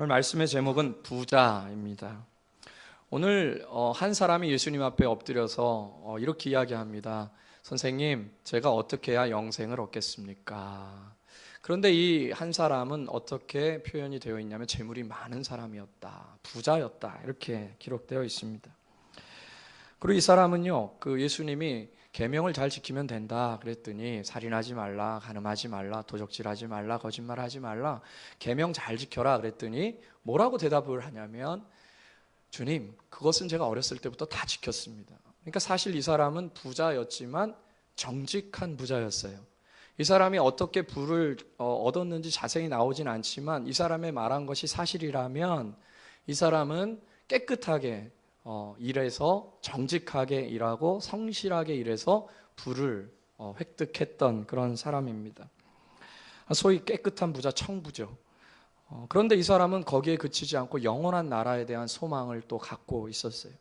오늘 말씀의 제목은 부자입니다. 오늘 한 사람이 예수님 앞에 엎드려서 이렇게 이야기합니다. 선생님, 제가 어떻게 해야 영생을 얻겠습니까? 그런데 이 한 사람은 어떻게 표현이 되어 있냐면 재물이 많은 사람이었다, 부자였다, 이렇게 기록되어 있습니다. 그리고 이 사람은요, 그 예수님이 계명을 잘 지키면 된다 그랬더니 살인하지 말라, 간음하지 말라, 도적질하지 말라, 거짓말하지 말라, 계명 잘 지켜라 그랬더니 뭐라고 대답을 하냐면, 주님, 그것은 제가 어렸을 때부터 다 지켰습니다. 그러니까 사실 이 사람은 부자였지만 정직한 부자였어요. 이 사람이 어떻게 부를 얻었는지 자세히 나오진 않지만 이 사람의 말한 것이 사실이라면 이 사람은 깨끗하게 일해서 정직하게 일하고 성실하게 일해서 부를 획득했던 그런 사람입니다. 소위 깨끗한 부자, 청부죠. 그런데 이 사람은 거기에 그치지 않고 영원한 나라에 대한 소망을 또 갖고 있었어요.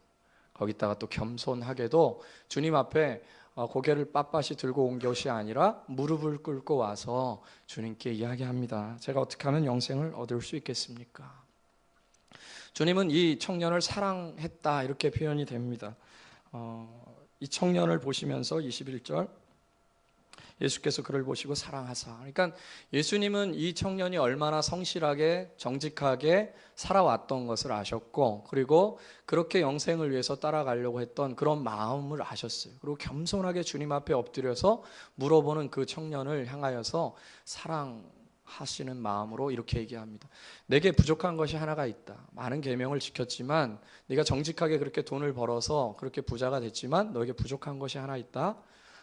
거기다가 또 겸손하게도 주님 앞에 고개를 빳빳이 들고 온 것이 아니라 무릎을 꿇고 와서 주님께 이야기합니다. 제가 어떻게 하면 영생을 얻을 수 있겠습니까? 주님은 이 청년을 사랑했다, 이렇게 표현이 됩니다. 이 청년을 보시면서 21절, 예수께서 그를 보시고 사랑하사. 그러니까 예수님은 이 청년이 얼마나 성실하게 정직하게 살아왔던 것을 아셨고, 그리고 그렇게 영생을 위해서 따라가려고 했던 그런 마음을 아셨어요. 그리고 겸손하게 주님 앞에 엎드려서 물어보는 그 청년을 향하여서 사랑하시는 마음으로 이렇게 얘기합니다. 내게 부족한 것이 하나가 있다. 많은 계명을 지켰지만, 네가 정직하게 그렇게 돈을 벌어서 그렇게 부자가 됐지만 너에게 부족한 것이 하나 있다.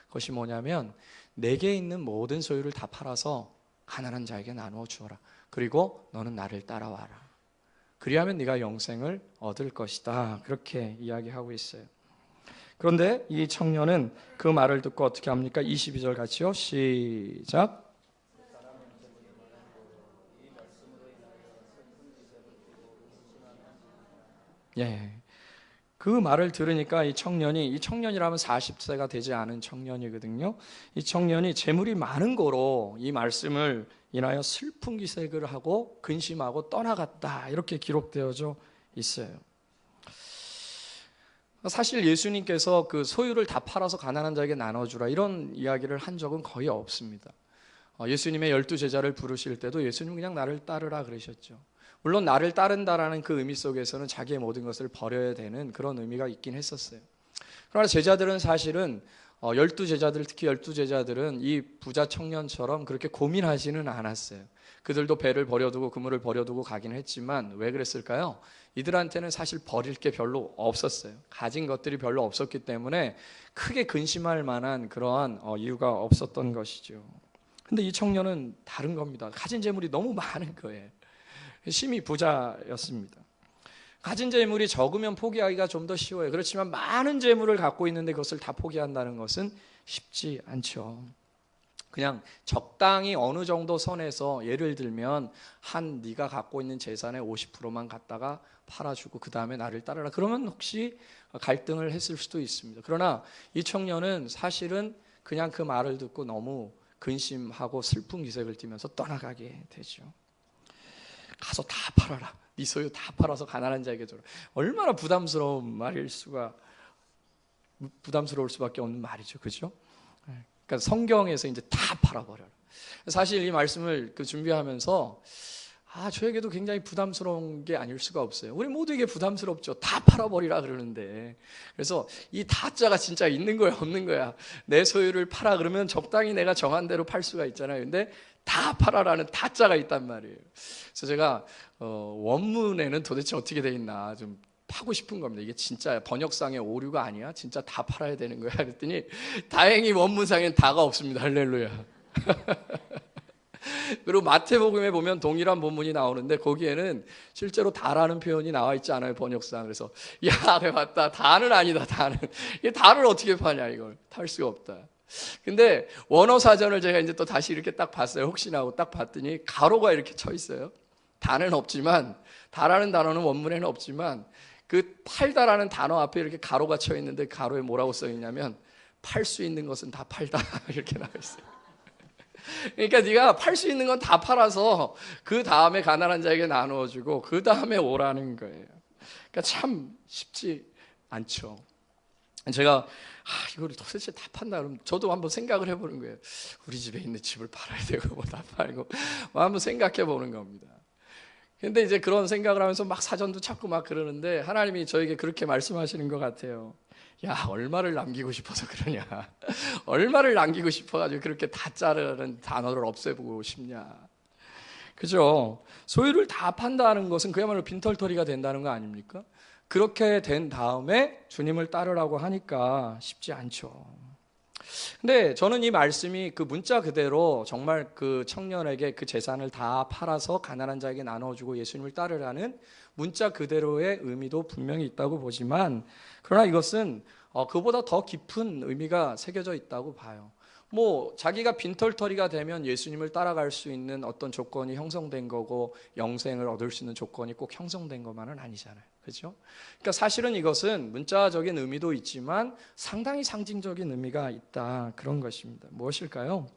그것이 뭐냐면 내게 있는 모든 소유를 다 팔아서 가난한 자에게 나누어 주어라. 그리고 너는 나를 따라와라. 그리하면 네가 영생을 얻을 것이다. 그렇게 이야기하고 있어요. 그런데 이 청년은 그 말을 듣고 어떻게 합니까? 22절 같이요. 시작. 예. 그 말을 들으니까 이 청년이라면 40세가 되지 않은 청년이거든요. 이 청년이 재물이 많은 거로 이 말씀을 인하여 슬픈 기색을 하고 근심하고 떠나갔다, 이렇게 기록되어져 있어요. 사실 예수님께서 그 소유를 다 팔아서 가난한 자에게 나눠주라, 이런 이야기를 한 적은 거의 없습니다. 예수님의 12제자를 부르실 때도 예수님은 그냥 나를 따르라 그러셨죠. 물론 나를 따른다라는 그 의미 속에서는 자기의 모든 것을 버려야 되는 그런 의미가 있긴 했었어요. 그러나 제자들은 사실은 12제자들, 특히 12제자들은 이 부자 청년처럼 그렇게 고민하지는 않았어요. 그들도 배를 버려두고 그물을 버려두고 가긴 했지만 왜 그랬을까요? 이들한테는 사실 버릴 게 별로 없었어요. 가진 것들이 별로 없었기 때문에 크게 근심할 만한 그러한 이유가 없었던 것이죠. 근데 이 청년은 다른 겁니다. 가진 재물이 너무 많은 거예요. 심히 부자였습니다. 가진 재물이 적으면 포기하기가 좀 더 쉬워요. 그렇지만 많은 재물을 갖고 있는데 그것을 다 포기한다는 것은 쉽지 않죠. 그냥 적당히 어느 정도 선에서, 예를 들면 네가 갖고 있는 재산의 50%만 갖다가 팔아주고 그 다음에 나를 따르라, 그러면 혹시 갈등을 했을 수도 있습니다. 그러나 이 청년은 사실은 그냥 그 말을 듣고 너무 근심하고 슬픈 기색을 띠면서 떠나가게 되죠. 가서 다 팔아라. 네 소유 다 팔아서 가난한 자에게 줘라. 얼마나 부담스러울 수밖에 없는 말이죠. 그죠? 그러니까 성경에서 이제 다 팔아버려라. 사실 이 말씀을 준비하면서 저에게도 굉장히 부담스러운 게 아닐 수가 없어요. 우리 모두에게 부담스럽죠. 다 팔아버리라 그러는데. 그래서 이 다자가 진짜 있는 거야, 없는 거야. 내 소유를 팔아 그러면 적당히 내가 정한 대로 팔 수가 있잖아요. 근데 다 팔아라는 다자가 있단 말이에요. 그래서 제가 원문에는 도대체 어떻게 돼 있나 좀 파고 싶은 겁니다. 이게 진짜 번역상의 오류가 아니야? 진짜 다 팔아야 되는 거야? 그랬더니 다행히 원문상엔 다가 없습니다. 할렐루야. 그리고 마태복음에 보면 동일한 본문이 나오는데 거기에는 실제로 다라는 표현이 나와 있지 않아요, 번역상. 그래서 그래 맞다, 다는 아니다. 이 다를 어떻게 파냐, 이걸 팔 수가 없다. 근데 원어 사전을 제가 이제 또 다시 이렇게 딱 봤어요. 혹시나 하고 딱 봤더니 가로가 이렇게 쳐 있어요. 다는 없지만, 다라는 단어는 원문에는 없지만 그 팔다라는 단어 앞에 이렇게 가로가 쳐 있는데 가로에 뭐라고 써 있냐면 팔 수 있는 것은 다 팔다 이렇게 나와 있어요. 그러니까 네가 팔 수 있는 건 다 팔아서 그 다음에 가난한 자에게 나누어주고 그 다음에 오라는 거예요. 그러니까 참 쉽지 않죠. 제가 이거를 도대체 다 판다 그러면 저도 한번 생각을 해보는 거예요. 우리 집에 있는 집을 팔아야 되고 뭐 다 팔고 뭐 한번 생각해 보는 겁니다. 근데 이제 그런 생각을 하면서 막 사전도 찾고 막 그러는데 하나님이 저에게 그렇게 말씀하시는 것 같아요. 야, 얼마를 남기고 싶어서 그러냐. 얼마를 남기고 싶어가지고 그렇게 다 자르는 단어를 없애보고 싶냐. 그죠? 소유를 다 판다는 것은 그야말로 빈털터리가 된다는 거 아닙니까? 그렇게 된 다음에 주님을 따르라고 하니까 쉽지 않죠. 근데 저는 이 말씀이 그 문자 그대로 정말 그 청년에게 그 재산을 다 팔아서 가난한 자에게 나눠주고 예수님을 따르라는 문자 그대로의 의미도 분명히 있다고 보지만, 그러나 이것은 그보다 더 깊은 의미가 새겨져 있다고 봐요. 뭐 자기가 빈털터리가 되면 예수님을 따라갈 수 있는 어떤 조건이 형성된 거고 영생을 얻을 수 있는 조건이 꼭 형성된 것만은 아니잖아요. 그렇죠? 그러니까 사실은 이것은 문자적인 의미도 있지만 상당히 상징적인 의미가 있다, 그런 것입니다. 무엇일까요?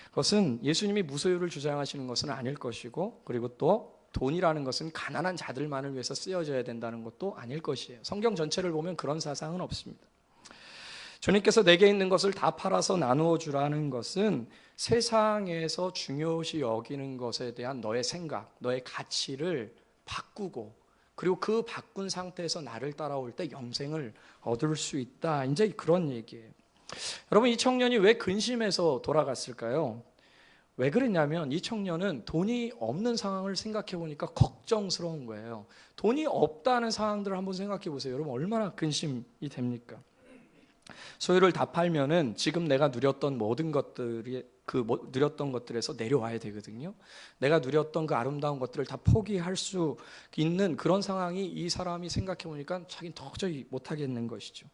그것은 예수님이 무소유를 주장하시는 것은 아닐 것이고, 그리고 또 돈이라는 것은 가난한 자들만을 위해서 쓰여져야 된다는 것도 아닐 것이에요. 성경 전체를 보면 그런 사상은 없습니다. 주님께서 내게 있는 것을 다 팔아서 나누어 주라는 것은 세상에서 중요시 여기는 것에 대한 너의 생각, 너의 가치를 바꾸고, 그리고 그 바꾼 상태에서 나를 따라올 때 영생을 얻을 수 있다, 이제 그런 얘기예요. 여러분, 이 청년이 왜 근심해서 돌아갔을까요? 왜 그랬냐면 이 청년은 돈이 없는 상황을 생각해 보니까 걱정스러운 거예요. 돈이 없다는 상황들을 한번 생각해 보세요. 여러분, 얼마나 근심이 됩니까? 소유를 다 팔면은 지금 내가 누렸던 모든 것들이 누렸던 것들에서 내려와야 되거든요. 내가 누렸던 그 아름다운 것들을 다 포기할 수 있는 그런 상황이 이 사람이 생각해 보니까 자기는 도저히 못하겠는 것이죠.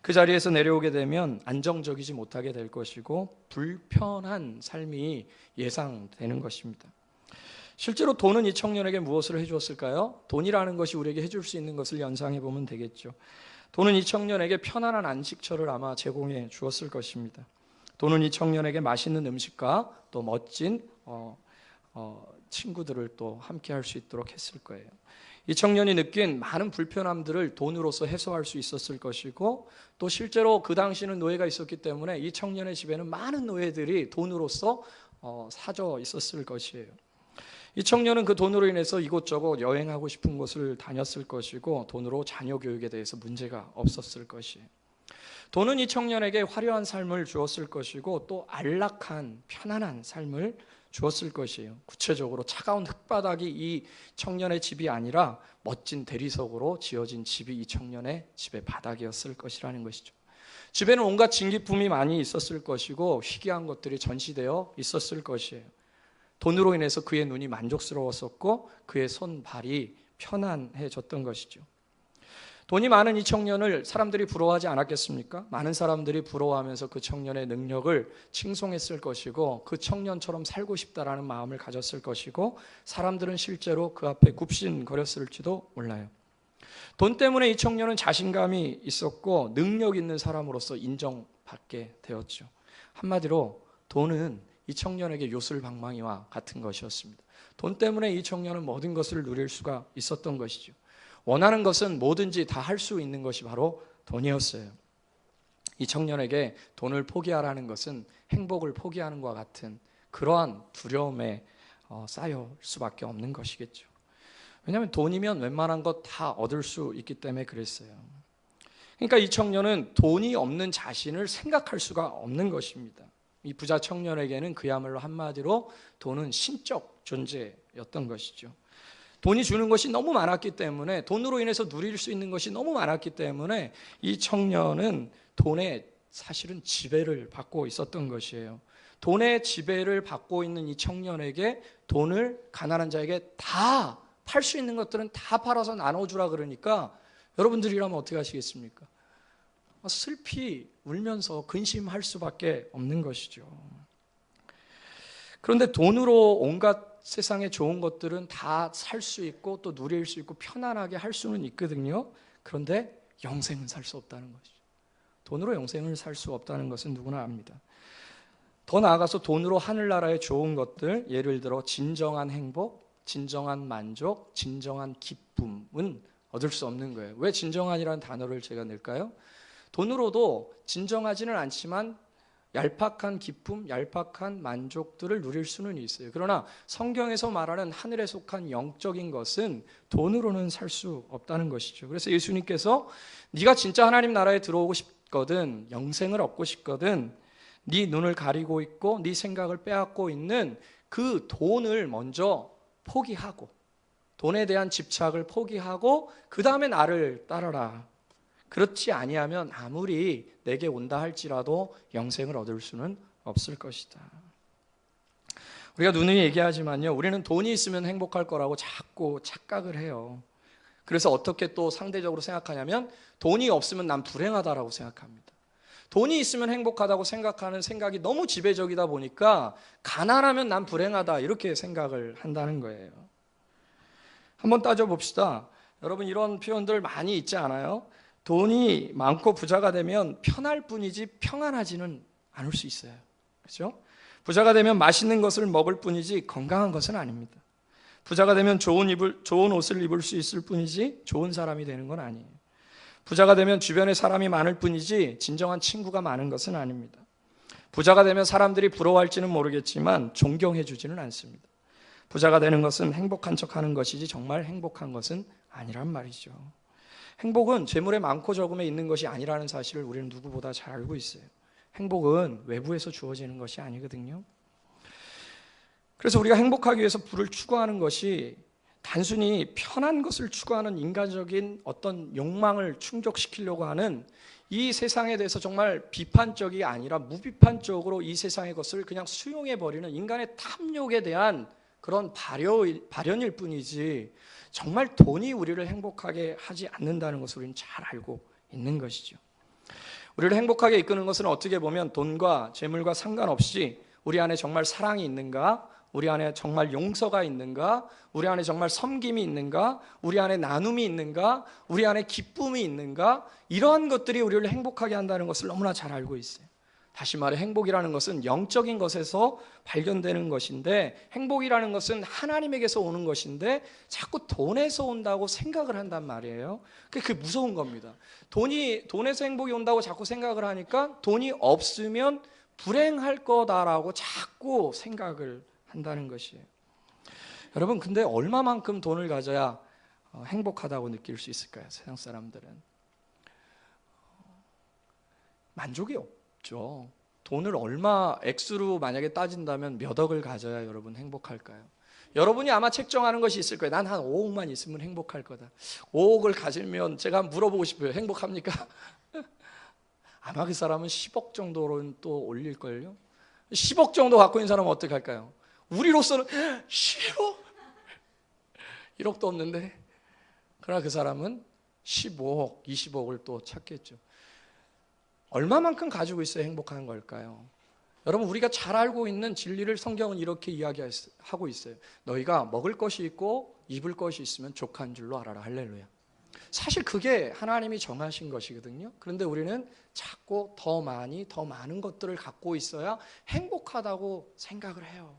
그 자리에서 내려오게 되면 안정적이지 못하게 될 것이고 불편한 삶이 예상되는 것입니다. 실제로 돈은 이 청년에게 무엇을 해주었을까요? 돈이라는 것이 우리에게 해줄 수 있는 것을 연상해 보면 되겠죠. 돈은 이 청년에게 편안한 안식처를 아마 제공해 주었을 것입니다. 돈은 이 청년에게 맛있는 음식과 또 멋진 친구들을 또 함께 할 수 있도록 했을 거예요. 이 청년이 느낀 많은 불편함들을 돈으로서 해소할 수 있었을 것이고, 또 실제로 그 당시는 노예가 있었기 때문에 이 청년의 집에는 많은 노예들이 돈으로서 사져 있었을 것이에요. 이 청년은 그 돈으로 인해서 이곳저곳 여행하고 싶은 곳을 다녔을 것이고, 돈으로 자녀 교육에 대해서 문제가 없었을 것이에요. 돈은 이 청년에게 화려한 삶을 주었을 것이고 또 안락한 편안한 삶을 주었을 것이에요. 구체적으로 차가운 흙바닥이 이 청년의 집이 아니라 멋진 대리석으로 지어진 집이 이 청년의 집의 바닥이었을 것이라는 것이죠. 집에는 온갖 진기품이 많이 있었을 것이고 희귀한 것들이 전시되어 있었을 것이에요. 돈으로 인해서 그의 눈이 만족스러웠었고 그의 손발이 편안해졌던 것이죠. 돈이 많은 이 청년을 사람들이 부러워하지 않았겠습니까? 많은 사람들이 부러워하면서 그 청년의 능력을 칭송했을 것이고 그 청년처럼 살고 싶다라는 마음을 가졌을 것이고 사람들은 실제로 그 앞에 굽신거렸을지도 몰라요. 돈 때문에 이 청년은 자신감이 있었고 능력 있는 사람으로서 인정받게 되었죠. 한마디로 돈은 이 청년에게 요술방망이와 같은 것이었습니다. 돈 때문에 이 청년은 모든 것을 누릴 수가 있었던 것이죠. 원하는 것은 뭐든지 다 할 수 있는 것이 바로 돈이었어요. 이 청년에게 돈을 포기하라는 것은 행복을 포기하는 것과 같은 그러한 두려움에 쌓여 수밖에 없는 것이겠죠. 왜냐하면 돈이면 웬만한 것 다 얻을 수 있기 때문에 그랬어요. 그러니까 이 청년은 돈이 없는 자신을 생각할 수가 없는 것입니다. 이 부자 청년에게는 그야말로 한마디로 돈은 신적 존재였던 것이죠. 돈이 주는 것이 너무 많았기 때문에, 돈으로 인해서 누릴 수 있는 것이 너무 많았기 때문에 이 청년은 돈에 사실은 지배를 받고 있었던 것이에요. 돈의 지배를 받고 있는 이 청년에게 돈을 가난한 자에게 다 팔 수 있는 것들은 다 팔아서 나눠주라 그러니까 여러분들이라면 어떻게 하시겠습니까? 슬피 울면서 근심할 수밖에 없는 것이죠. 그런데 돈으로 온갖 세상의 좋은 것들은 다 살 수 있고 또 누릴 수 있고 편안하게 할 수는 있거든요. 그런데 영생은 살 수 없다는 것이죠. 돈으로 영생을 살 수 없다는 것은 누구나 압니다. 더 나아가서 돈으로 하늘나라의 좋은 것들, 예를 들어 진정한 행복, 진정한 만족, 진정한 기쁨은 얻을 수 없는 거예요. 왜 진정한이라는 단어를 제가 낼까요? 돈으로도 진정하지는 않지만 얄팍한 기쁨, 얄팍한 만족들을 누릴 수는 있어요. 그러나 성경에서 말하는 하늘에 속한 영적인 것은 돈으로는 살 수 없다는 것이죠. 그래서 예수님께서 네가 진짜 하나님 나라에 들어오고 싶거든, 영생을 얻고 싶거든, 네 눈을 가리고 있고 네 생각을 빼앗고 있는 그 돈을 먼저 포기하고, 돈에 대한 집착을 포기하고 그 다음에 나를 따르라. 그렇지 아니하면 아무리 내게 온다 할지라도 영생을 얻을 수는 없을 것이다. 우리가 누누이 얘기하지만요, 우리는 돈이 있으면 행복할 거라고 자꾸 착각을 해요. 그래서 어떻게 또 상대적으로 생각하냐면 돈이 없으면 난 불행하다라고 생각합니다. 돈이 있으면 행복하다고 생각하는 생각이 너무 지배적이다 보니까 가난하면 난 불행하다 이렇게 생각을 한다는 거예요. 한번 따져봅시다. 여러분, 이런 표현들 많이 있지 않아요? 돈이 많고 부자가 되면 편할 뿐이지 평안하지는 않을 수 있어요. 그렇죠? 부자가 되면 맛있는 것을 먹을 뿐이지 건강한 것은 아닙니다. 부자가 되면 좋은 옷을 입을 수 있을 뿐이지 좋은 사람이 되는 건 아니에요. 부자가 되면 주변에 사람이 많을 뿐이지 진정한 친구가 많은 것은 아닙니다. 부자가 되면 사람들이 부러워할지는 모르겠지만 존경해 주지는 않습니다. 부자가 되는 것은 행복한 척하는 것이지 정말 행복한 것은 아니란 말이죠. 행복은 재물의 많고 적음에 있는 것이 아니라는 사실을 우리는 누구보다 잘 알고 있어요. 행복은 외부에서 주어지는 것이 아니거든요. 그래서 우리가 행복하기 위해서 부를 추구하는 것이 단순히 편한 것을 추구하는 인간적인 어떤 욕망을 충족시키려고 하는, 이 세상에 대해서 정말 비판적이 아니라 무비판적으로 이 세상의 것을 그냥 수용해버리는 인간의 탐욕에 대한 그런 발현일 뿐이지 정말 돈이 우리를 행복하게 하지 않는다는 것을 우리는 잘 알고 있는 것이죠. 우리를 행복하게 이끄는 것은 어떻게 보면 돈과 재물과 상관없이 우리 안에 정말 사랑이 있는가, 우리 안에 정말 용서가 있는가, 우리 안에 정말 섬김이 있는가, 우리 안에 나눔이 있는가, 우리 안에 기쁨이 있는가, 이러한 것들이 우리를 행복하게 한다는 것을 너무나 잘 알고 있어요. 다시 말해 행복이라는 것은 영적인 것에서 발견되는 것인데, 행복이라는 것은 하나님에게서 오는 것인데 자꾸 돈에서 온다고 생각을 한단 말이에요. 그게 무서운 겁니다. 돈에서 행복이 온다고 자꾸 생각을 하니까 돈이 없으면 불행할 거다라고 자꾸 생각을 한다는 것이에요. 여러분, 근데 얼마만큼 돈을 가져야 행복하다고 느낄 수 있을까요? 세상 사람들은 만족이 없죠. 돈을 얼마 액수로 만약에 따진다면 몇 억을 가져야 여러분 행복할까요? 여러분이 아마 책정하는 것이 있을 거예요. 난 한 5억만 있으면 행복할 거다. 5억을 가지면 제가 물어보고 싶어요. 행복합니까? 아마 그 사람은 10억 정도로는 또 올릴걸요. 10억 정도 갖고 있는 사람은 어떻게 할까요? 우리로서는 10억? 1억도 없는데. 그러나 그 사람은 15억, 20억을 또 찾겠죠. 얼마만큼 가지고 있어야 행복한 걸까요? 여러분, 우리가 잘 알고 있는 진리를 성경은 이렇게 이야기하고 있어요. 너희가 먹을 것이 있고 입을 것이 있으면 족한 줄로 알아라. 할렐루야. 사실 그게 하나님이 정하신 것이거든요. 그런데 우리는 자꾸 더 많은 것들을 갖고 있어야 행복하다고 생각을 해요.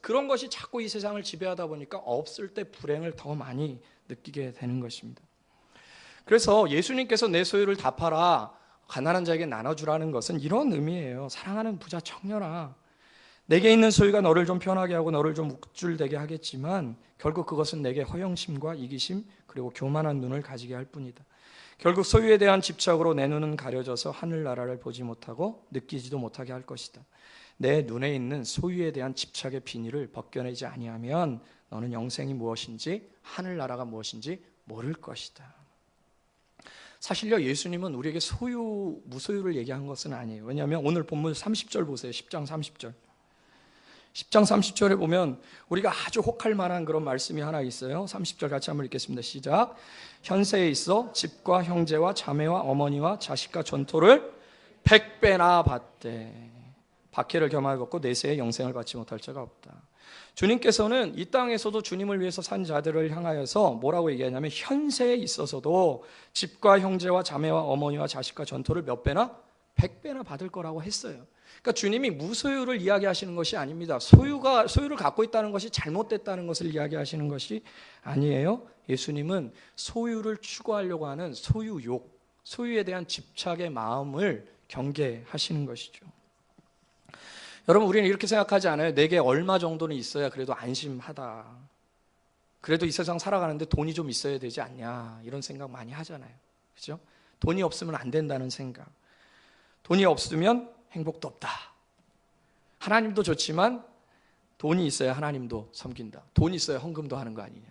그런 것이 자꾸 이 세상을 지배하다 보니까 없을 때 불행을 더 많이 느끼게 되는 것입니다. 그래서 예수님께서 내 소유를 다 팔아 가난한 자에게 나눠주라는 것은 이런 의미예요. 사랑하는 부자 청년아, 내게 있는 소유가 너를 좀 편하게 하고 너를 좀 묵줄되게 하겠지만 결국 그것은 내게 허영심과 이기심 그리고 교만한 눈을 가지게 할 뿐이다. 결국 소유에 대한 집착으로 내 눈은 가려져서 하늘나라를 보지 못하고 느끼지도 못하게 할 것이다. 내 눈에 있는 소유에 대한 집착의 비닐을 벗겨내지 아니하면 너는 영생이 무엇인지 하늘나라가 무엇인지 모를 것이다. 사실요, 예수님은 우리에게 소유, 무소유를 얘기한 것은 아니에요. 왜냐하면 오늘 본문 30절 보세요. 10장 30절. 10장 30절에 보면 우리가 아주 혹할 만한 그런 말씀이 하나 있어요. 30절 같이 한번 읽겠습니다. 시작. 현세에 있어 집과 형제와 자매와 어머니와 자식과 전토를 100배나 받되 박해를 겸하여 걷고 내세에 영생을 받지 못할 자가 없다. 주님께서는 이 땅에서도 주님을 위해서 산 자들을 향하여서 뭐라고 얘기하냐면 현세에 있어서도 집과 형제와 자매와 어머니와 자식과 전토를 몇 배나? 100배나 받을 거라고 했어요. 그러니까 주님이 무소유를 이야기하시는 것이 아닙니다. 소유를 갖고 있다는 것이 잘못됐다는 것을 이야기하시는 것이 아니에요. 예수님은 소유를 추구하려고 하는 소유욕, 소유에 대한 집착의 마음을 경계하시는 것이죠. 여러분, 우리는 이렇게 생각하지 않아요? 내게 얼마 정도는 있어야 그래도 안심하다. 그래도 이 세상 살아가는데 돈이 좀 있어야 되지 않냐, 이런 생각 많이 하잖아요. 그죠? 돈이 없으면 안 된다는 생각. 돈이 없으면 행복도 없다. 하나님도 좋지만 돈이 있어야 하나님도 섬긴다. 돈이 있어야 헌금도 하는 거 아니냐.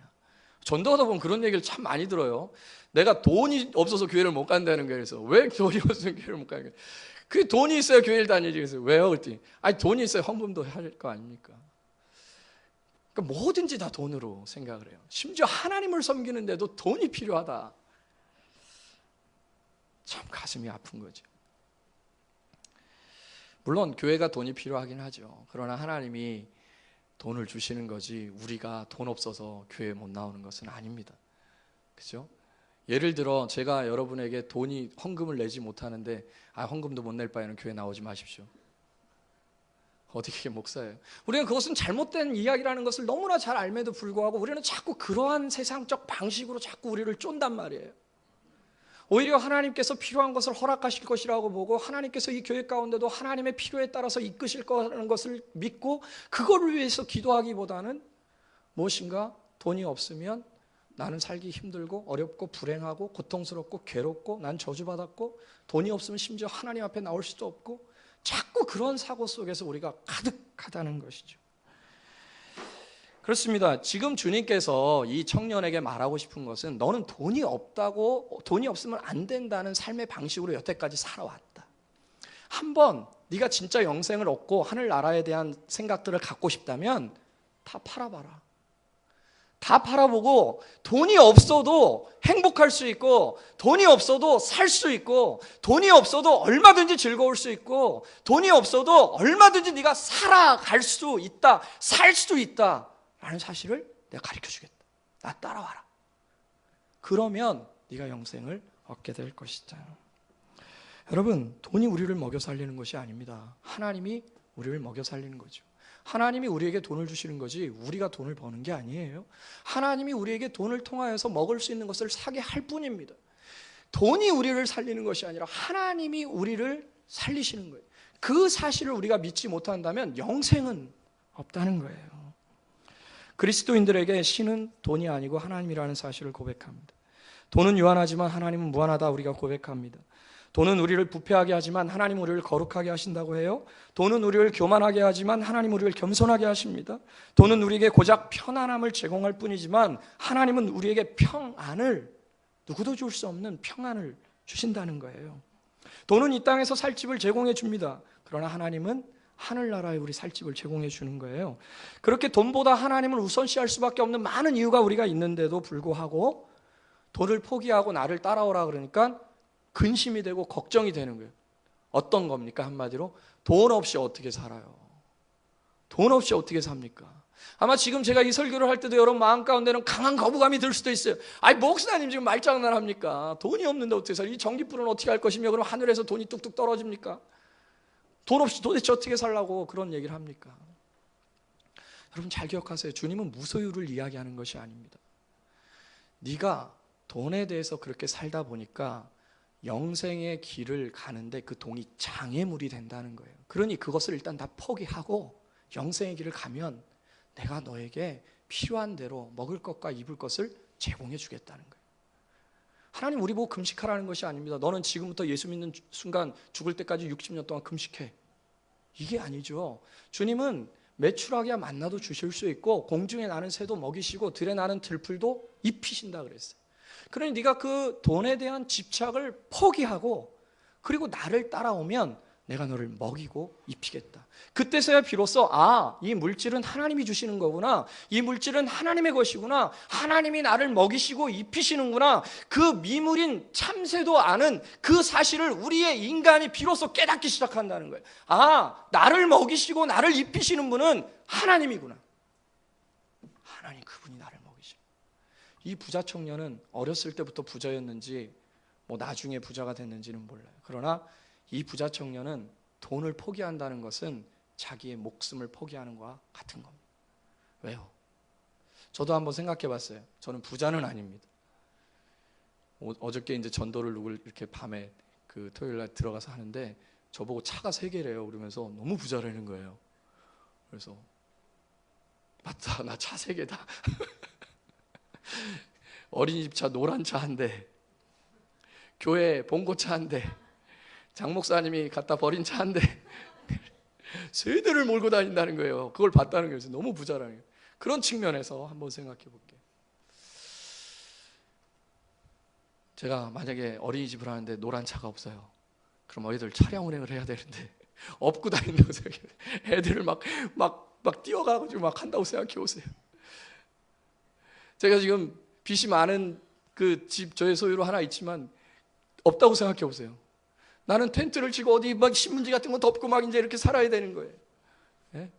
전도하다 보면 그런 얘기를 참 많이 들어요. 내가 돈이 없어서 교회를 못 간다는 거예요. 그래서 왜 돈이 없으면 교회를 못 가는 거예요? 그 돈이 있어야 교회를 다니지. 그래서 왜요? 그랬더니 아니, 돈이 있어야 헌금도 할 거 아닙니까? 그러니까 뭐든지 다 돈으로 생각을 해요. 심지어 하나님을 섬기는데도 돈이 필요하다. 참 가슴이 아픈 거죠. 물론 교회가 돈이 필요하긴 하죠. 그러나 하나님이 돈을 주시는 거지 우리가 돈 없어서 교회에 못 나오는 것은 아닙니다. 그죠? 예를 들어 제가 여러분에게 헌금을 내지 못하는데 헌금도 못 낼 바에는 교회 나오지 마십시오. 어떻게 목사예요? 우리는 그것은 잘못된 이야기라는 것을 너무나 잘 알매도 불구하고 우리는 자꾸 그러한 세상적 방식으로 자꾸 우리를 쫀단 말이에요. 오히려 하나님께서 필요한 것을 허락하실 것이라고 보고 하나님께서 이 교회 가운데도 하나님의 필요에 따라서 이끄실 거라는 것을 믿고 그거를 위해서 기도하기보다는 무엇인가 돈이 없으면 나는 살기 힘들고 어렵고 불행하고 고통스럽고 괴롭고 난 저주받았고 돈이 없으면 심지어 하나님 앞에 나올 수도 없고 자꾸 그런 사고 속에서 우리가 가득하다는 것이죠. 그렇습니다. 지금 주님께서 이 청년에게 말하고 싶은 것은 너는 돈이 없으면 안 된다는 삶의 방식으로 여태까지 살아왔다. 한번 네가 진짜 영생을 얻고 하늘나라에 대한 생각들을 갖고 싶다면 다 팔아봐라. 다 팔아보고 돈이 없어도 행복할 수 있고 돈이 없어도 살 수 있고 돈이 없어도 얼마든지 즐거울 수 있고 돈이 없어도 얼마든지 네가 살아갈 수 있다, 살 수 있다 라는 사실을 내가 가르쳐주겠다. 나 따라와라. 그러면 네가 영생을 얻게 될 것이다. 여러분, 돈이 우리를 먹여 살리는 것이 아닙니다. 하나님이 우리를 먹여 살리는 거죠. 하나님이 우리에게 돈을 주시는 거지 우리가 돈을 버는 게 아니에요. 하나님이 우리에게 돈을 통하여서 먹을 수 있는 것을 사게 할 뿐입니다. 돈이 우리를 살리는 것이 아니라 하나님이 우리를 살리시는 거예요. 그 사실을 우리가 믿지 못한다면 영생은 없다는 거예요. 그리스도인들에게 신은 돈이 아니고 하나님이라는 사실을 고백합니다. 돈은 유한하지만 하나님은 무한하다 우리가 고백합니다. 돈은 우리를 부패하게 하지만 하나님은 우리를 거룩하게 하신다고 해요. 돈은 우리를 교만하게 하지만 하나님은 우리를 겸손하게 하십니다. 돈은 우리에게 고작 편안함을 제공할 뿐이지만 하나님은 우리에게 평안을, 누구도 줄 수 없는 평안을 주신다는 거예요. 돈은 이 땅에서 살 집을 제공해 줍니다. 그러나 하나님은 하늘나라에 우리 살 집을 제공해 주는 거예요. 그렇게 돈보다 하나님을 우선시할 수밖에 없는 많은 이유가 우리가 있는데도 불구하고 돈을 포기하고 나를 따라오라 그러니까 근심이 되고 걱정이 되는 거예요. 어떤 겁니까? 한마디로 돈 없이 어떻게 살아요? 돈 없이 어떻게 삽니까? 아마 지금 제가 이 설교를 할 때도 여러분 마음 가운데는 강한 거부감이 들 수도 있어요. 아니 목사님 지금 말장난합니까? 돈이 없는데 어떻게 살아요? 이 전기불은 어떻게 할 것이며 그럼 하늘에서 돈이 뚝뚝 떨어집니까? 돈 없이 도대체 어떻게 살라고 그런 얘기를 합니까? 여러분 잘 기억하세요. 주님은 무소유를 이야기하는 것이 아닙니다. 네가 돈에 대해서 그렇게 살다 보니까 영생의 길을 가는데 그 돈이 장애물이 된다는 거예요. 그러니 그것을 일단 다 포기하고 영생의 길을 가면 내가 너에게 필요한 대로 먹을 것과 입을 것을 제공해 주겠다는 거예요. 하나님 우리 보고 금식하라는 것이 아닙니다. 너는 지금부터 예수 믿는 순간 죽을 때까지 60년 동안 금식해. 이게 아니죠. 주님은 매출하기야 만나도 주실 수 있고 공중에 나는 새도 먹이시고 들에 나는 들풀도 입히신다 그랬어요. 그러니 네가 그 돈에 대한 집착을 포기하고 그리고 나를 따라오면 내가 너를 먹이고 입히겠다. 그때서야 비로소 이 물질은 하나님이 주시는 거구나. 이 물질은 하나님의 것이구나. 하나님이 나를 먹이시고 입히시는구나. 그 미물인 참새도 아는 그 사실을 우리의 인간이 비로소 깨닫기 시작한다는 거예요. 나를 먹이시고 나를 입히시는 분은 하나님이구나. 하나님 그분이 나를 먹이시고. 이 부자 청년은 어렸을 때부터 부자였는지 나중에 부자가 됐는지는 몰라요. 그러나 이 부자 청년은 돈을 포기한다는 것은 자기의 목숨을 포기하는 것과 같은 겁니다. 왜요? 저도 한번 생각해 봤어요. 저는 부자는 아닙니다. 어저께 이제 전도를 누굴 이렇게 밤에 그 토요일 날 들어가서 하는데 저보고 차가 3개래요. 그러면서 너무 부자라는 거예요. 그래서 맞다, 나 차 3개다. 어린이집 차 노란 차 한 대, 교회 봉고차 한 대, 장 목사님이 갖다 버린 차 한 대, 3대를 몰고 다닌다는 거예요. 그걸 봤다는 거예요. 너무 부자라는 거예요. 그런 측면에서 한번 생각해 볼게요. 제가 만약에 어린이집을 하는데 노란 차가 없어요. 그럼 애들 차량 운행을 해야 되는데 업고 다닌다고 생각해요. 애들을 막 뛰어가지고 막 한다고 생각해 보세요. 제가 지금 빚이 많은 그 집 저의 소유로 하나 있지만 없다고 생각해 보세요. 나는 텐트를 치고 어디 막 신문지 같은 거 덮고 막 이제 이렇게 살아야 되는 거예요. 예?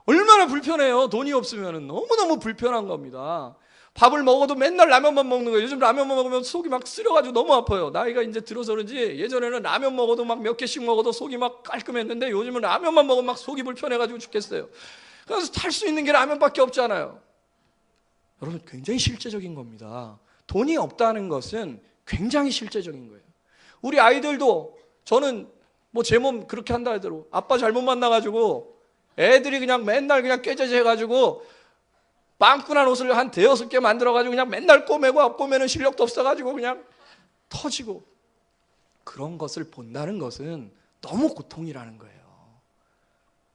얼마나 불편해요. 돈이 없으면 너무너무 불편한 겁니다. 밥을 먹어도 맨날 라면만 먹는 거예요. 요즘 라면만 먹으면 속이 막 쓰려가지고 너무 아파요. 나이가 이제 들어서 그런지 예전에는 라면 먹어도 막 몇 개씩 먹어도 속이 막 깔끔했는데 요즘은 라면만 먹으면 막 속이 불편해가지고 죽겠어요. 그래서 탈 수 있는 게 라면밖에 없잖아요. 여러분, 굉장히 실제적인 겁니다. 돈이 없다는 것은 굉장히 실제적인 거예요. 우리 아이들도 저는 뭐 제 몸 그렇게 한다 하더라도 아빠 잘못 만나가지고 애들이 그냥 맨날 그냥 깨져져 해가지고 빵꾸난 옷을 한 5-6개 만들어가지고 그냥 맨날 꼬매고 꼬매는 실력도 없어가지고 그냥 터지고, 그런 것을 본다는 것은 너무 고통이라는 거예요.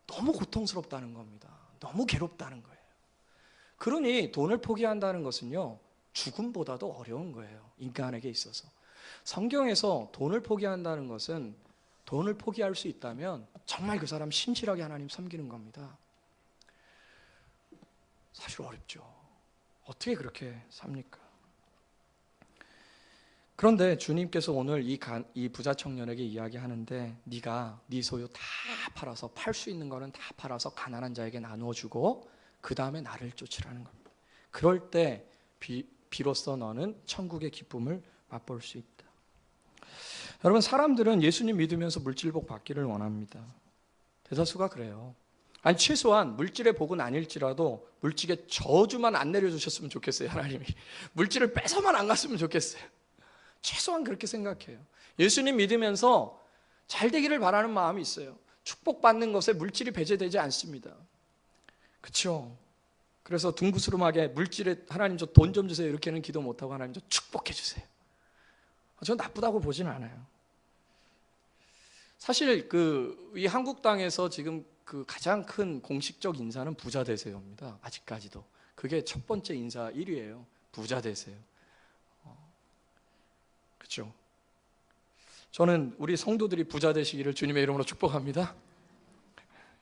너무 고통스럽다는 겁니다. 너무 괴롭다는 거예요. 그러니 돈을 포기한다는 것은요, 죽음보다도 어려운 거예요. 인간에게 있어서. 성경에서 돈을 포기한다는 것은 돈을 포기할 수 있다면 정말 그 사람 신실하게 하나님 섬기는 겁니다. 사실 어렵죠. 어떻게 그렇게 삽니까? 그런데 주님께서 오늘 이 부자 청년에게 이야기하는데, 네가 네 소유 다 팔아서, 팔 수 있는 거는 다 팔아서 가난한 자에게 나누어 주고 그 다음에 나를 쫓으라는 겁니다. 그럴 때 비로소 너는 천국의 기쁨을 맛볼 수 있다. 여러분, 사람들은 예수님 믿으면서 물질복 받기를 원합니다. 대다수가 그래요. 아니, 최소한 물질의 복은 아닐지라도 물질의 저주만 안 내려주셨으면 좋겠어요. 하나님이 물질을 뺏어만 안 갔으면 좋겠어요. 최소한 그렇게 생각해요. 예수님 믿으면서 잘 되기를 바라는 마음이 있어요. 축복받는 것에 물질이 배제되지 않습니다. 그렇죠? 그래서 둥구스름하게 물질에 하나님 저 돈 좀 주세요 이렇게는 기도 못하고 하나님 저 축복해 주세요. 저는 나쁘다고 보지는 않아요. 사실 이 한국 땅에서 지금 그 가장 큰 공식적 인사는 부자 되세요입니다. 아직까지도. 그게 첫 번째 인사 1위예요. 부자 되세요. 그렇죠? 저는 우리 성도들이 부자 되시기를 주님의 이름으로 축복합니다.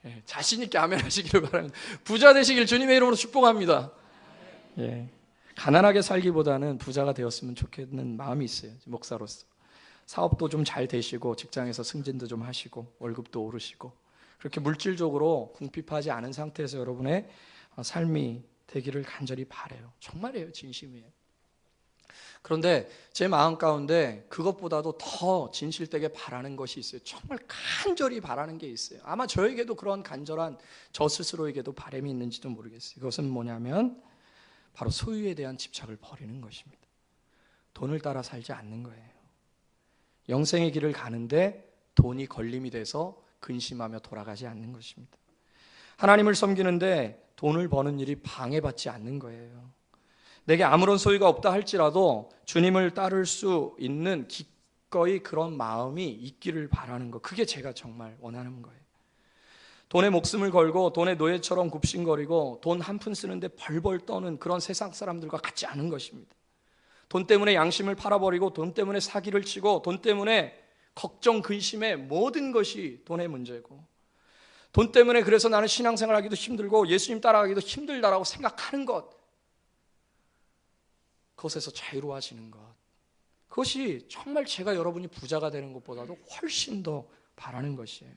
예, 자신 있게 아멘 하시기를 바랍니다. 부자 되시길 주님의 이름으로 축복합니다. 예, 가난하게 살기보다는 부자가 되었으면 좋겠는 마음이 있어요. 목사로서. 사업도 좀 잘 되시고 직장에서 승진도 좀 하시고 월급도 오르시고 그렇게 물질적으로 궁핍하지 않은 상태에서 여러분의 삶이 되기를 간절히 바라요. 정말이에요. 진심이에요. 그런데 제 마음 가운데 그것보다도 더 진실되게 바라는 것이 있어요. 정말 간절히 바라는 게 있어요. 아마 저에게도 그런 간절한 저 스스로에게도 바람이 있는지도 모르겠어요. 그것은 뭐냐면 바로 소유에 대한 집착을 버리는 것입니다. 돈을 따라 살지 않는 거예요. 영생의 길을 가는데 돈이 걸림이 돼서 근심하며 돌아가지 않는 것입니다. 하나님을 섬기는데 돈을 버는 일이 방해받지 않는 거예요. 내게 아무런 소유가 없다 할지라도 주님을 따를 수 있는 기꺼이 그런 마음이 있기를 바라는 것, 그게 제가 정말 원하는 거예요. 돈에 목숨을 걸고 돈의 노예처럼 굽신거리고 돈 한 푼 쓰는데 벌벌 떠는 그런 세상 사람들과 같지 않은 것입니다. 돈 때문에 양심을 팔아버리고 돈 때문에 사기를 치고 돈 때문에 걱정, 근심에 모든 것이 돈의 문제고 돈 때문에 그래서 나는 신앙생활하기도 힘들고 예수님 따라가기도 힘들다라고 생각하는 것, 그것에서 자유로워지는 것, 그것이 정말 제가 여러분이 부자가 되는 것보다도 훨씬 더 바라는 것이에요.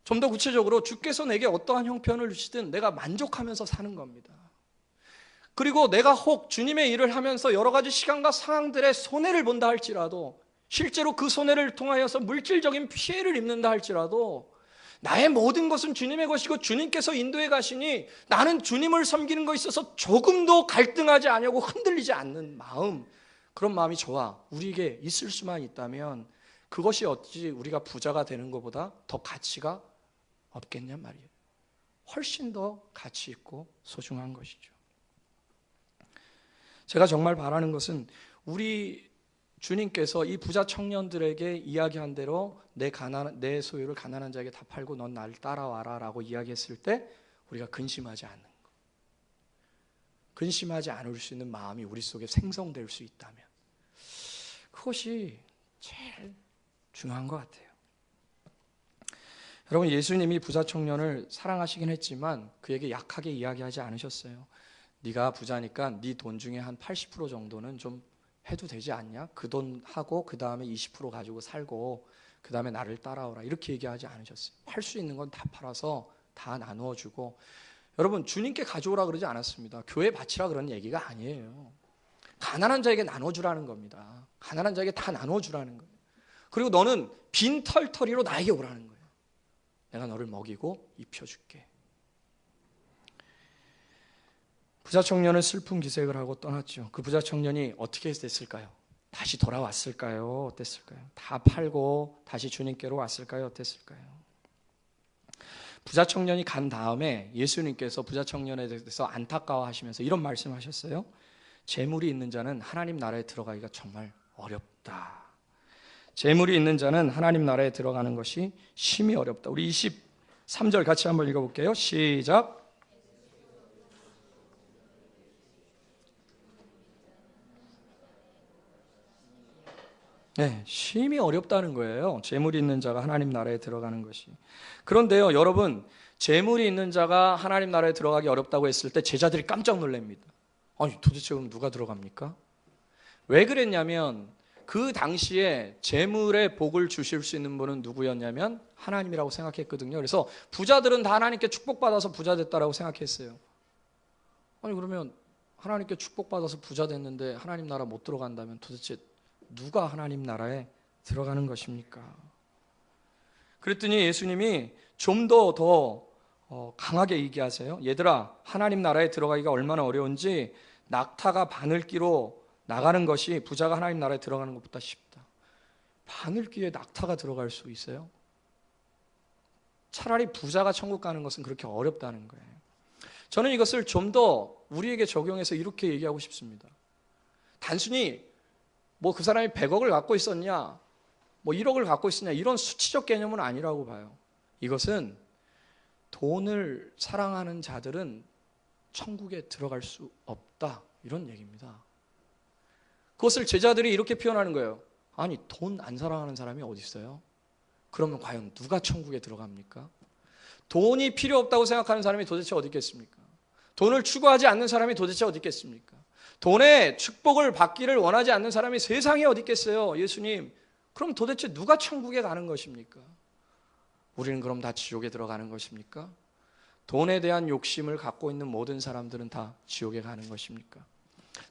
좀 더 구체적으로 주께서 내게 어떠한 형편을 주시든 내가 만족하면서 사는 겁니다. 그리고 내가 혹 주님의 일을 하면서 여러 가지 시간과 상황들의 손해를 본다 할지라도 실제로 그 손해를 통하여서 물질적인 피해를 입는다 할지라도 나의 모든 것은 주님의 것이고 주님께서 인도해 가시니 나는 주님을 섬기는 것에 있어서 조금도 갈등하지 않냐고 흔들리지 않는 마음, 그런 마음이 좋아 우리에게 있을 수만 있다면 그것이 어찌 우리가 부자가 되는 것보다 더 가치가 없겠냔 말이에요. 훨씬 더 가치 있고 소중한 것이죠. 제가 정말 바라는 것은 우리 주님께서 이 부자 청년들에게 이야기한 대로 내 소유를 가난한 자에게 다 팔고 넌 나를 따라와라 라고 이야기했을 때 우리가 근심하지 않는 것, 근심하지 않을 수 있는 마음이 우리 속에 생성될 수 있다면 그것이 제일 중요한 것 같아요. 여러분, 예수님이 부자 청년을 사랑하시긴 했지만 그에게 약하게 이야기하지 않으셨어요. 네가 부자니까 네 돈 중에 한 80% 정도는 좀 해도 되지 않냐? 그 돈 하고 그 다음에 20% 가지고 살고 그 다음에 나를 따라오라, 이렇게 얘기하지 않으셨어요. 팔 수 있는 건 다 팔아서 다 나누어 주고, 여러분 주님께 가져오라 그러지 않았습니다. 교회 바치라 그런 얘기가 아니에요. 가난한 자에게 나눠주라는 겁니다. 가난한 자에게 다 나눠주라는 거예요. 그리고 너는 빈 털터리로 나에게 오라는 거예요. 내가 너를 먹이고 입혀줄게. 부자 청년은 슬픈 기색을 하고 떠났죠. 그 부자 청년이 어떻게 됐을까요? 다시 돌아왔을까요? 어땠을까요? 다 팔고 다시 주님께로 왔을까요? 어땠을까요? 부자 청년이 간 다음에 예수님께서 부자 청년에 대해서 안타까워하시면서 이런 말씀하셨어요. 재물이 있는 자는 하나님 나라에 들어가기가 정말 어렵다. 재물이 있는 자는 하나님 나라에 들어가는 것이 심히 어렵다. 우리 23절 같이 한번 읽어볼게요. 시작. 네, 심히 어렵다는 거예요. 재물이 있는 자가 하나님 나라에 들어가는 것이. 그런데요, 여러분, 재물이 있는 자가 하나님 나라에 들어가기 어렵다고 했을 때 제자들이 깜짝 놀랍니다. 아니, 도대체 그럼 누가 들어갑니까? 왜 그랬냐면 그 당시에 재물의 복을 주실 수 있는 분은 누구였냐면 하나님이라고 생각했거든요. 그래서 부자들은 다 하나님께 축복받아서 부자 됐다라고 생각했어요. 아니, 그러면 하나님께 축복받아서 부자 됐는데 하나님 나라 못 들어간다면 도대체 누가 하나님 나라에 들어가는 것입니까? 그랬더니 예수님이 좀 더 강하게 얘기하세요. 얘들아, 하나님 나라에 들어가기가 얼마나 어려운지 낙타가 바늘기로 나가는 것이 부자가 하나님 나라에 들어가는 것보다 쉽다. 바늘기에 낙타가 들어갈 수 있어요? 차라리 부자가 천국 가는 것은 그렇게 어렵다는 거예요. 저는 이것을 좀 더 우리에게 적용해서 이렇게 얘기하고 싶습니다. 단순히 뭐 그 사람이 100억을 갖고 있었냐, 뭐 1억을 갖고 있었냐, 이런 수치적 개념은 아니라고 봐요. 이것은 돈을 사랑하는 자들은 천국에 들어갈 수 없다, 이런 얘기입니다. 그것을 제자들이 이렇게 표현하는 거예요. 아니, 돈 안 사랑하는 사람이 어디 있어요? 그러면 과연 누가 천국에 들어갑니까? 돈이 필요 없다고 생각하는 사람이 도대체 어디 있겠습니까? 돈을 추구하지 않는 사람이 도대체 어디 있겠습니까? 돈의 축복을 받기를 원하지 않는 사람이 세상에 어디 있겠어요? 예수님, 그럼 도대체 누가 천국에 가는 것입니까? 우리는 그럼 다 지옥에 들어가는 것입니까? 돈에 대한 욕심을 갖고 있는 모든 사람들은 다 지옥에 가는 것입니까?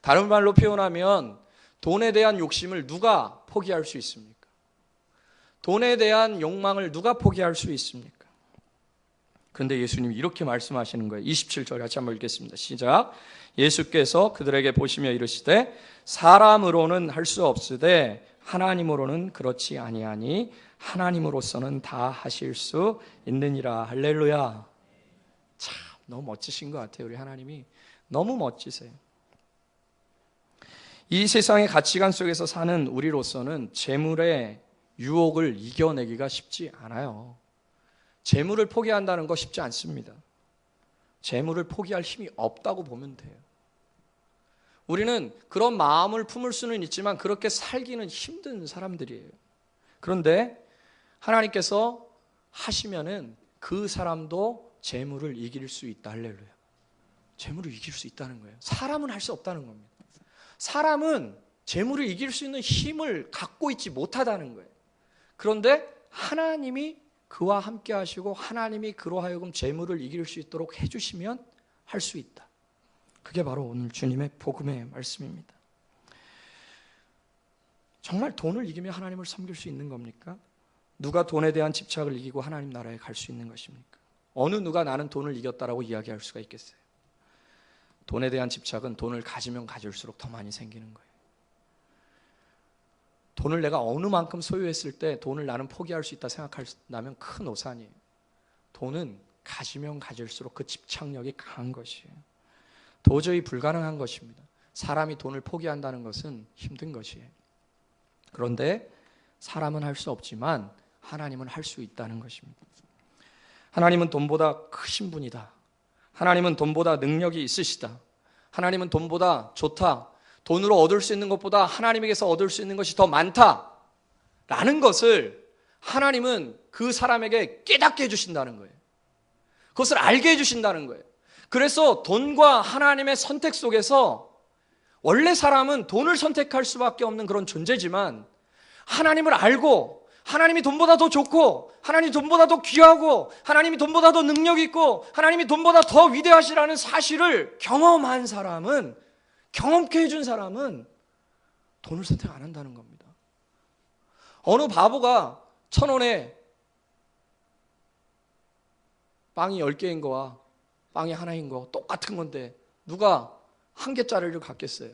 다른 말로 표현하면 돈에 대한 욕심을 누가 포기할 수 있습니까? 돈에 대한 욕망을 누가 포기할 수 있습니까? 그런데 예수님이 이렇게 말씀하시는 거예요. 27절 같이 한번 읽겠습니다. 시작. 예수께서 그들에게 보시며 이르시되 사람으로는 할 수 없으되 하나님으로는 그렇지 아니하니 하나님으로서는 다 하실 수 있느니라. 할렐루야. 참 너무 멋지신 것 같아요. 우리 하나님이 너무 멋지세요. 이 세상의 가치관 속에서 사는 우리로서는 재물의 유혹을 이겨내기가 쉽지 않아요. 재물을 포기한다는 거 쉽지 않습니다. 재물을 포기할 힘이 없다고 보면 돼요. 우리는 그런 마음을 품을 수는 있지만 그렇게 살기는 힘든 사람들이에요. 그런데 하나님께서 하시면은 그 사람도 재물을 이길 수 있다. 할렐루야. 재물을 이길 수 있다는 거예요. 사람은 할 수 없다는 겁니다. 사람은 재물을 이길 수 있는 힘을 갖고 있지 못하다는 거예요. 그런데 하나님이 그와 함께 하시고 하나님이 그로 하여금 재물을 이길 수 있도록 해주시면 할 수 있다. 그게 바로 오늘 주님의 복음의 말씀입니다. 정말 돈을 이기며 하나님을 섬길 수 있는 겁니까? 누가 돈에 대한 집착을 이기고 하나님 나라에 갈 수 있는 것입니까? 어느 누가 나는 돈을 이겼다라고 이야기할 수가 있겠어요? 돈에 대한 집착은 돈을 가지면 가질수록 더 많이 생기는 거예요. 돈을 내가 어느 만큼 소유했을 때 돈을 나는 포기할 수 있다 생각한다면 큰 오산이에요. 돈은 가지면 가질수록 그 집착력이 강한 것이에요. 도저히 불가능한 것입니다. 사람이 돈을 포기한다는 것은 힘든 것이에요. 그런데 사람은 할 수 없지만 하나님은 할 수 있다는 것입니다. 하나님은 돈보다 크신 분이다. 하나님은 돈보다 능력이 있으시다. 하나님은 돈보다 좋다. 돈으로 얻을 수 있는 것보다 하나님에게서 얻을 수 있는 것이 더 많다라는 것을 하나님은 그 사람에게 깨닫게 해주신다는 거예요. 그것을 알게 해주신다는 거예요. 그래서 돈과 하나님의 선택 속에서 원래 사람은 돈을 선택할 수밖에 없는 그런 존재지만 하나님을 알고 하나님이 돈보다 더 좋고 하나님이 돈보다 더 귀하고 하나님이 돈보다 더 능력 있고 하나님이 돈보다 더 위대하시라는 사실을 경험한 사람은, 경험케 해준 사람은 돈을 선택 안 한다는 겁니다. 어느 바보가 1,000원에 빵이 10개인 거와 빵이 하나인 거 똑같은 건데 누가 1개짜리를 갖겠어요?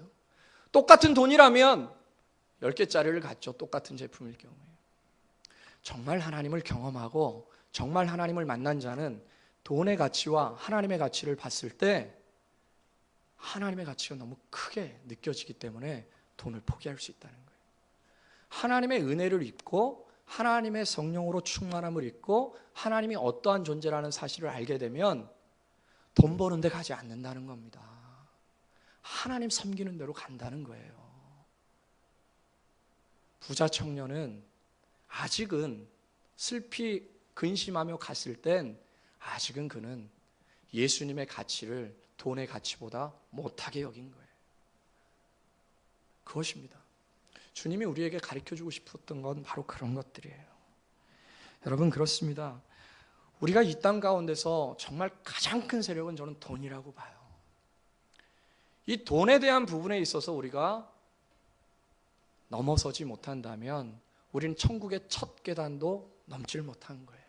똑같은 돈이라면 10개짜리를 갖죠. 똑같은 제품일 경우에. 정말 하나님을 경험하고 정말 하나님을 만난 자는 돈의 가치와 하나님의 가치를 봤을 때 하나님의 가치가 너무 크게 느껴지기 때문에 돈을 포기할 수 있다는 거예요. 하나님의 은혜를 입고 하나님의 성령으로 충만함을 입고 하나님이 어떠한 존재라는 사실을 알게 되면 돈 버는 데 가지 않는다는 겁니다. 하나님 섬기는 대로 간다는 거예요. 부자 청년은 아직은 슬피 근심하며 갔을 땐 아직은 그는 예수님의 가치를 돈의 가치보다 못하게 여긴 거예요. 그것입니다. 주님이 우리에게 가르쳐주고 싶었던 건 바로 그런 것들이에요. 여러분, 그렇습니다. 우리가 이 땅 가운데서 정말 가장 큰 세력은 저는 돈이라고 봐요. 이 돈에 대한 부분에 있어서 우리가 넘어서지 못한다면 우리는 천국의 첫 계단도 넘질 못한 거예요.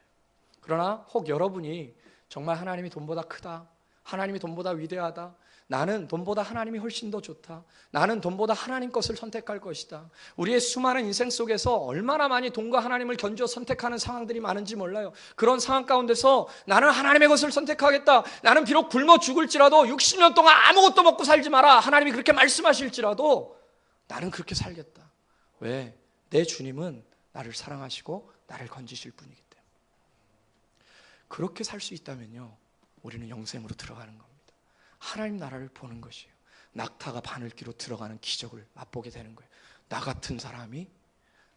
그러나 혹 여러분이 정말 하나님이 돈보다 크다, 하나님이 돈보다 위대하다, 나는 돈보다 하나님이 훨씬 더 좋다, 나는 돈보다 하나님 것을 선택할 것이다. 우리의 수많은 인생 속에서 얼마나 많이 돈과 하나님을 견주어 선택하는 상황들이 많은지 몰라요. 그런 상황 가운데서 나는 하나님의 것을 선택하겠다, 나는 비록 굶어 죽을지라도 60년 동안 아무것도 먹고 살지 마라, 하나님이 그렇게 말씀하실지라도 나는 그렇게 살겠다. 왜? 내 주님은 나를 사랑하시고 나를 건지실 분이기 때문에. 그렇게 살 수 있다면요, 우리는 영생으로 들어가는 겁니다. 하나님 나라를 보는 것이에요. 낙타가 바늘기로 들어가는 기적을 맛보게 되는 거예요. 나 같은 사람이,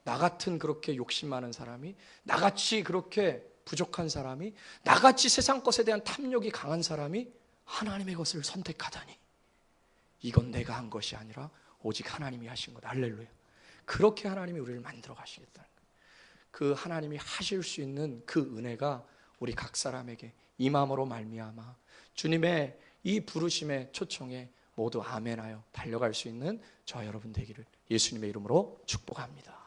나 같은 그렇게 욕심 많은 사람이, 나같이 그렇게 부족한 사람이, 나같이 세상 것에 대한 탐욕이 강한 사람이 하나님의 것을 선택하다니, 이건 내가 한 것이 아니라 오직 하나님이 하신 것. 할렐루야. 그렇게 하나님이 우리를 만들어 가시겠다는 거예요. 그 하나님이 하실 수 있는 그 은혜가 우리 각 사람에게 임함으로 말미암아 주님의 이 부르심의 초청에 모두 아멘하여 달려갈 수 있는 저 여러분 되기를 예수님의 이름으로 축복합니다.